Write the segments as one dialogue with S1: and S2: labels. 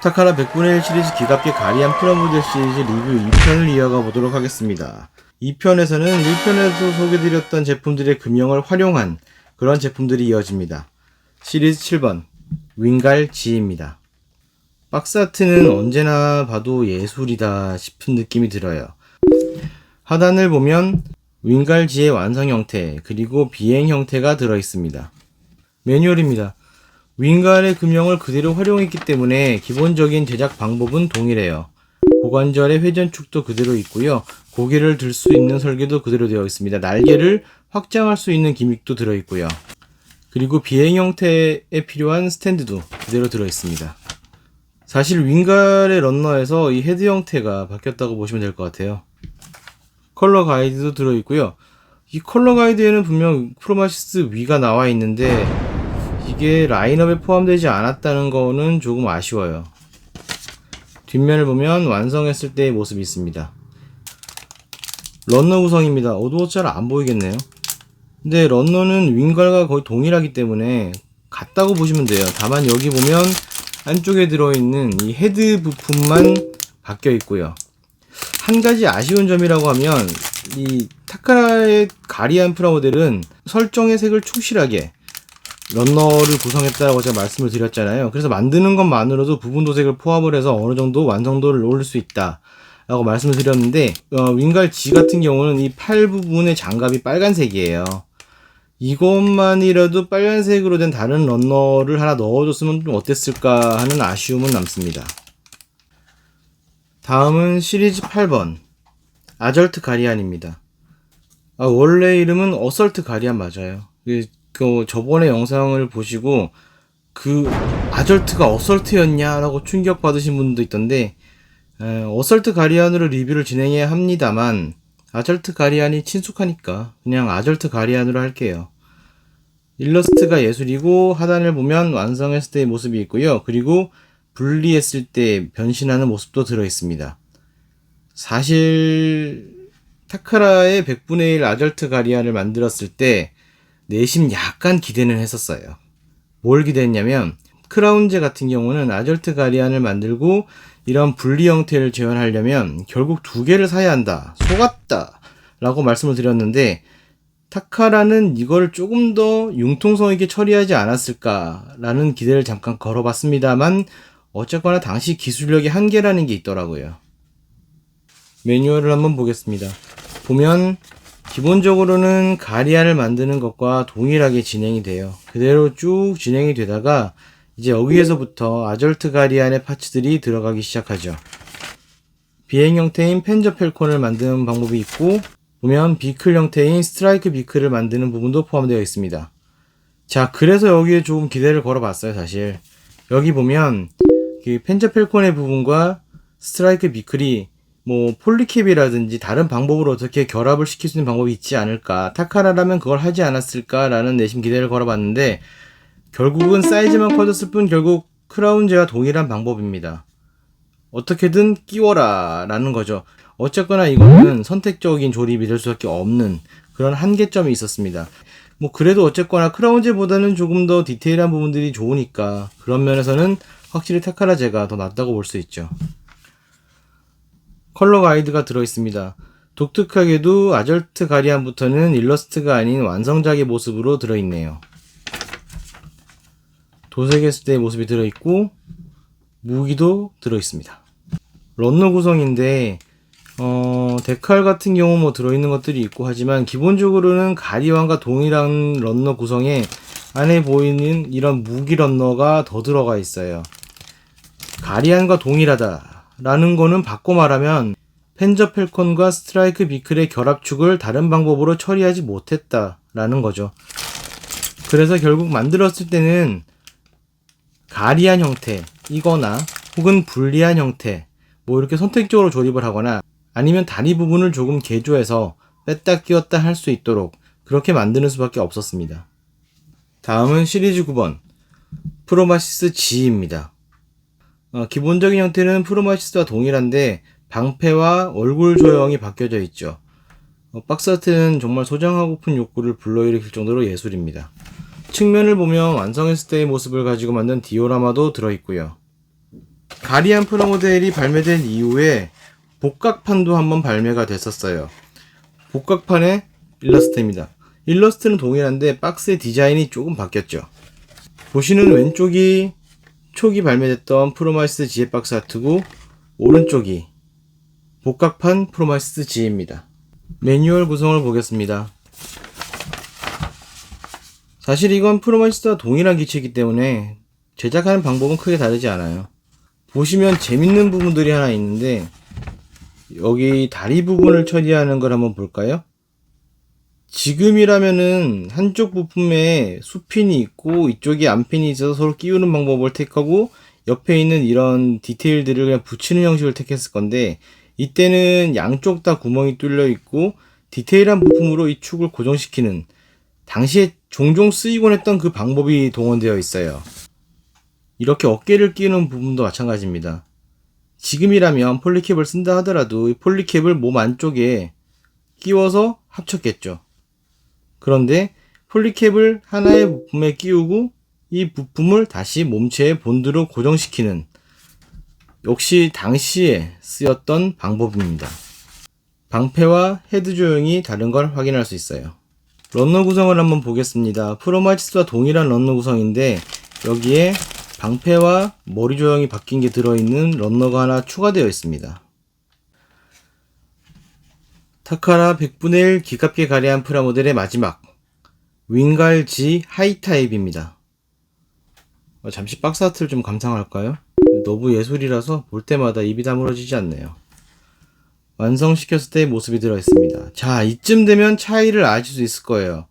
S1: 타카라 100분의 1 시리즈 기갑계 가리안 프라모델 시리즈 리뷰 2편을 이어가 보도록 하겠습니다. 2편에서는 1편에서 소개드렸던 제품들의 금형을 활용한 그런 제품들이 이어집니다. 시리즈 7번 윙갈 G입니다. 박스 아트는 언제나 봐도 예술이다 싶은 느낌이 들어요. 하단을 보면 윙갈 G의 완성 형태 그리고 비행 형태가 들어있습니다. 매뉴얼입니다. 윙갈의 금형을 그대로 활용했기 때문에 기본적인 제작 방법은 동일해요. 고관절의 회전축도 그대로 있고요. 고개를 들 수 있는 설계도 그대로 되어 있습니다. 날개를 확장할 수 있는 기믹도 들어있고요. 그리고 비행 형태에 필요한 스탠드도 그대로 들어있습니다. 사실 윙갈의 런너에서 이 헤드 형태가 바뀌었다고 보시면 될 것 같아요. 컬러 가이드도 들어있고요. 이 컬러 가이드에는 분명 프로마시스 위가 나와 있는데 이게 라인업에 포함되지 않았다는 거는 조금 아쉬워요. 뒷면을 보면 완성했을 때의 모습이 있습니다. 런너 구성입니다. 어두워서 잘 안 보이겠네요. 근데 런너는 윙갈과 거의 동일하기 때문에 같다고 보시면 돼요. 다만 여기 보면 안쪽에 들어있는 이 헤드 부품만 바뀌어 있고요. 한 가지 아쉬운 점이라고 하면 이 타카라의 가리안 프라모델은 설정의 색을 충실하게 런너를 구성했다라고 제가 말씀을 드렸잖아요. 그래서 만드는 것만으로도 부분 도색을 포함을 해서 어느 정도 완성도를 올릴 수 있다 라고 말씀을 드렸는데 윙갈 G 같은 경우는 이 팔 부분의 장갑이 빨간색이에요. 이것만이라도 빨간색으로 된 다른 런너를 하나 넣어줬으면 좀 어땠을까 하는 아쉬움은 남습니다. 다음은 시리즈 8번 아절트 가리안입니다. 원래 이름은 어설트 가리안 맞아요. 저번에 영상을 보시고 아절트가 어설트였냐라고 충격받으신 분도 있던데 어설트 가리안으로 리뷰를 진행해야 합니다만 아절트 가리안이 친숙하니까 그냥 아절트 가리안으로 할게요. 일러스트가 예술이고 하단을 보면 완성했을 때의 모습이 있고요. 그리고 분리했을 때 변신하는 모습도 들어있습니다. 사실 타카라의 100분의 1 아절트 가리안을 만들었을 때 내심 약간 기대는 했었어요. 뭘 기대했냐면 크라운제 같은 경우는 아절트 가리안을 만들고 이런 분리 형태를 재현하려면 결국 두 개를 사야 한다. 속았다 라고 말씀을 드렸는데 타카라는 이걸 조금 더 융통성 있게 처리하지 않았을까 라는 기대를 잠깐 걸어봤습니다만 어쨌거나 당시 기술력의 한계라는 게 있더라고요. 매뉴얼을 한번 보겠습니다. 보면 기본적으로는 가리안을 만드는 것과 동일하게 진행이 돼요. 그대로 쭉 진행이 되다가 이제 여기에서부터 아절트 가리안의 파츠들이 들어가기 시작하죠. 비행 형태인 펜저 펠콘을 만드는 방법이 있고 보면 비클 형태인 스트라이크 비클을 만드는 부분도 포함되어 있습니다. 자, 그래서 여기에 조금 기대를 걸어봤어요. 사실 여기 보면 펜저 펠콘의 부분과 스트라이크 비클이 폴리캡이라든지 다른 방법으로 어떻게 결합을 시킬 수 있는 방법이 있지 않을까, 타카라라면 그걸 하지 않았을까 라는 내심 기대를 걸어봤는데 결국은 사이즈만 커졌을 뿐 결국 크라운제와 동일한 방법입니다. 어떻게든 끼워라 라는 거죠. 어쨌거나 이거는 선택적인 조립이 될 수밖에 없는 그런 한계점이 있었습니다. 그래도 어쨌거나 크라운제보다는 조금 더 디테일한 부분들이 좋으니까 그런 면에서는 확실히 타카라제가 더 낫다고 볼 수 있죠. 컬러 가이드가 들어있습니다. 독특하게도 아절트 가리안부터는 일러스트가 아닌 완성작의 모습으로 들어있네요. 도색했을 때의 모습이 들어있고 무기도 들어있습니다. 런너 구성인데 데칼 같은 경우 들어있는 것들이 있고 하지만 기본적으로는 가리안과 동일한 런너 구성에 안에 보이는 이런 무기 런너가 더 들어가 있어요. 가리안과 동일하다 라는 거는 바꿔 말하면 펜저 펠콘과 스트라이크 비클의 결합축을 다른 방법으로 처리하지 못했다 라는 거죠. 그래서 결국 만들었을 때는 가리안 형태이거나 혹은 분리한 형태 이렇게 선택적으로 조립을 하거나 아니면 다리 부분을 조금 개조해서 뺐다 끼웠다 할 수 있도록 그렇게 만드는 수밖에 없었습니다. 다음은 시리즈 9번 프로마시스 G입니다. 기본적인 형태는 프로마시스와 동일한데 방패와 얼굴 조형이 바뀌어져 있죠. 박스 아트는 정말 소장하고픈 욕구를 불러일으킬 정도로 예술입니다. 측면을 보면 완성했을 때의 모습을 가지고 만든 디오라마도 들어있고요. 가리안 프라모델이 발매된 이후에 복각판도 한번 발매가 됐었어요. 복각판의 일러스트입니다. 일러스트는 동일한데 박스의 디자인이 조금 바뀌었죠. 보시는 왼쪽이 초기 발매됐던 프로마이스 GE 박스 아트고, 오른쪽이 복각판 프로마이스 GE입니다. 매뉴얼 구성을 보겠습니다. 사실 이건 프로마이스와 동일한 기체이기 때문에 제작하는 방법은 크게 다르지 않아요. 보시면 재밌는 부분들이 하나 있는데, 여기 다리 부분을 처리하는 걸 한번 볼까요? 지금이라면은 한쪽 부품에 수핀이 있고 이쪽에 안핀이 있어서 서로 끼우는 방법을 택하고 옆에 있는 이런 디테일들을 그냥 붙이는 형식을 택했을 건데, 이때는 양쪽 다 구멍이 뚫려 있고 디테일한 부품으로 이 축을 고정시키는, 당시에 종종 쓰이곤 했던 그 방법이 동원되어 있어요. 이렇게 어깨를 끼우는 부분도 마찬가지입니다. 지금이라면 폴리캡을 쓴다 하더라도 이 폴리캡을 몸 안쪽에 끼워서 합쳤겠죠. 그런데 폴리캡을 하나의 부품에 끼우고 이 부품을 다시 몸체의 본드로 고정시키는, 역시 당시에 쓰였던 방법입니다. 방패와 헤드 조형이 다른 걸 확인할 수 있어요. 런너 구성을 한번 보겠습니다. 프로마이스와 동일한 런너 구성인데 여기에 방패와 머리 조형이 바뀐 게 들어있는 런너가 하나 추가되어 있습니다. 타카라 100분의 1 기갑계 가리안 프라모델의 마지막 윙갈 G 하이 타입입니다. 잠시 박스 아트를 좀 감상할까요? 너무 예술이라서 볼 때마다 입이 다물어지지 않네요. 완성시켰을 때의 모습이 들어있습니다. 자, 이쯤 되면 차이를 아실 수 있을 거예요.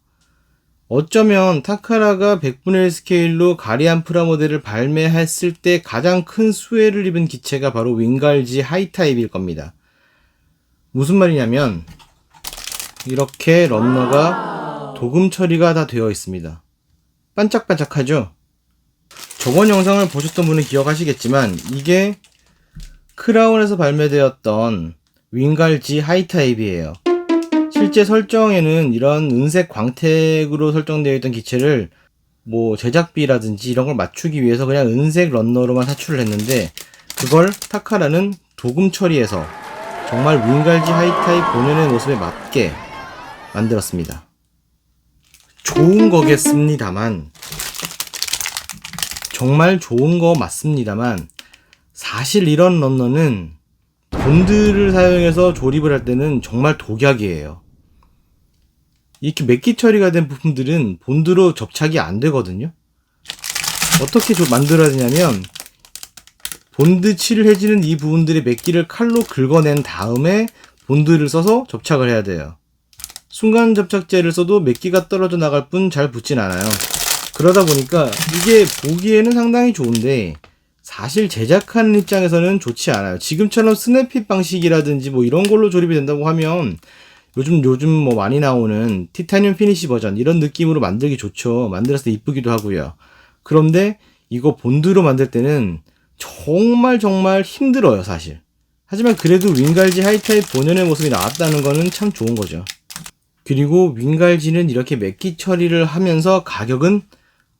S1: 어쩌면 타카라가 100분의 1 스케일로 가리안 프라모델을 발매했을 때 가장 큰 수혜를 입은 기체가 바로 윙갈 G 하이 타입일 겁니다. 무슨 말이냐면 이렇게 런너가 도금 처리가 다 되어 있습니다. 반짝반짝하죠? 저번 영상을 보셨던 분은 기억하시겠지만 이게 크라운에서 발매되었던 윙갈 G 하이 타입이에요. 실제 설정에는 이런 은색 광택으로 설정되어 있던 기체를 제작비라든지 이런 걸 맞추기 위해서 그냥 은색 런너로만 사출을 했는데, 그걸 타카라는 도금 처리해서 정말 윙갈 G 하이 타입 본연의 모습에 맞게 만들었습니다. 좋은 거겠습니다만, 정말 좋은 거 맞습니다만, 사실 이런 런너는 본드를 사용해서 조립을 할 때는 정말 독약이에요. 이렇게 맥기 처리가 된 부품들은 본드로 접착이 안 되거든요. 어떻게 만들어야 되냐면, 본드 칠을 해지는 이 부분들의 맥기를 칼로 긁어낸 다음에 본드를 써서 접착을 해야 돼요. 순간 접착제를 써도 맥기가 떨어져 나갈 뿐 잘 붙진 않아요. 그러다 보니까 이게 보기에는 상당히 좋은데 사실 제작하는 입장에서는 좋지 않아요. 지금처럼 스냅핏 방식이라든지 이런 걸로 조립이 된다고 하면 요즘 많이 나오는 티타늄 피니시 버전 이런 느낌으로 만들기 좋죠. 만들었을 때 이쁘기도 하고요. 그런데 이거 본드로 만들 때는 정말 힘들어요, 사실. 하지만 그래도 윙갈 G 하이 타입 본연의 모습이 나왔다는 거는 참 좋은 거죠. 그리고 윙갈 G는 이렇게 맥기 처리를 하면서 가격은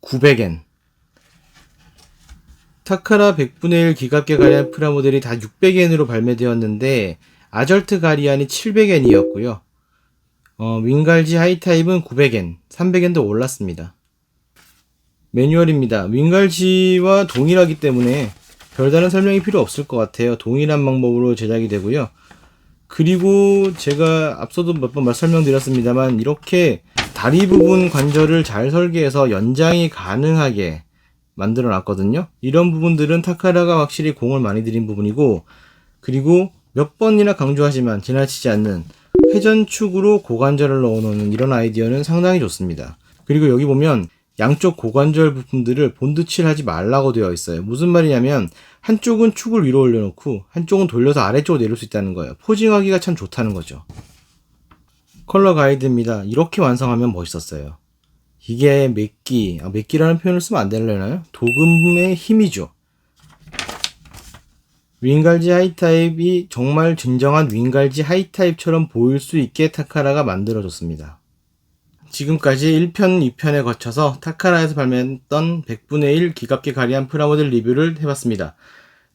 S1: 900엔. 타카라 100분의 1 기갑계 가리안 프라모델이 다 600엔으로 발매되었는데 아절트 가리안이 700엔이었고요. 윙갈 G 하이 타입은 900엔, 300엔 더 올랐습니다. 매뉴얼입니다. 윙갈 G와 동일하기 때문에 별다른 설명이 필요 없을 것 같아요. 동일한 방법으로 제작이 되고요. 그리고 제가 앞서도 몇 번 설명드렸습니다만 이렇게 다리 부분 관절을 잘 설계해서 연장이 가능하게 만들어 놨거든요. 이런 부분들은 타카라가 확실히 공을 많이 들인 부분이고, 그리고 몇 번이나 강조하지만 지나치지 않는 회전축으로 고관절을 넣어 놓는 이런 아이디어는 상당히 좋습니다. 그리고 여기 보면 양쪽 고관절 부품들을 본드칠하지 말라고 되어 있어요. 무슨 말이냐면 한쪽은 축을 위로 올려놓고 한쪽은 돌려서 아래쪽으로 내릴 수 있다는 거예요. 포징하기가 참 좋다는 거죠. 컬러 가이드입니다. 이렇게 완성하면 멋있었어요. 이게 맥기라는 표현을 쓰면 안 되려나요? 도금의 힘이죠. 윙갈 G 하이 타입이 정말 진정한 윙갈 G 하이 타입처럼 보일 수 있게 타카라가 만들어줬습니다. 지금까지 1편, 2편에 거쳐서 타카라에서 발매했던 100분의 1 기갑계 가리안 프라모델 리뷰를 해봤습니다.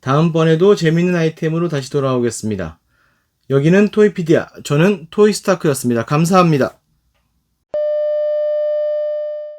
S1: 다음번에도 재밌는 아이템으로 다시 돌아오겠습니다. 여기는 토이피디아, 저는 토이스타크였습니다. 감사합니다.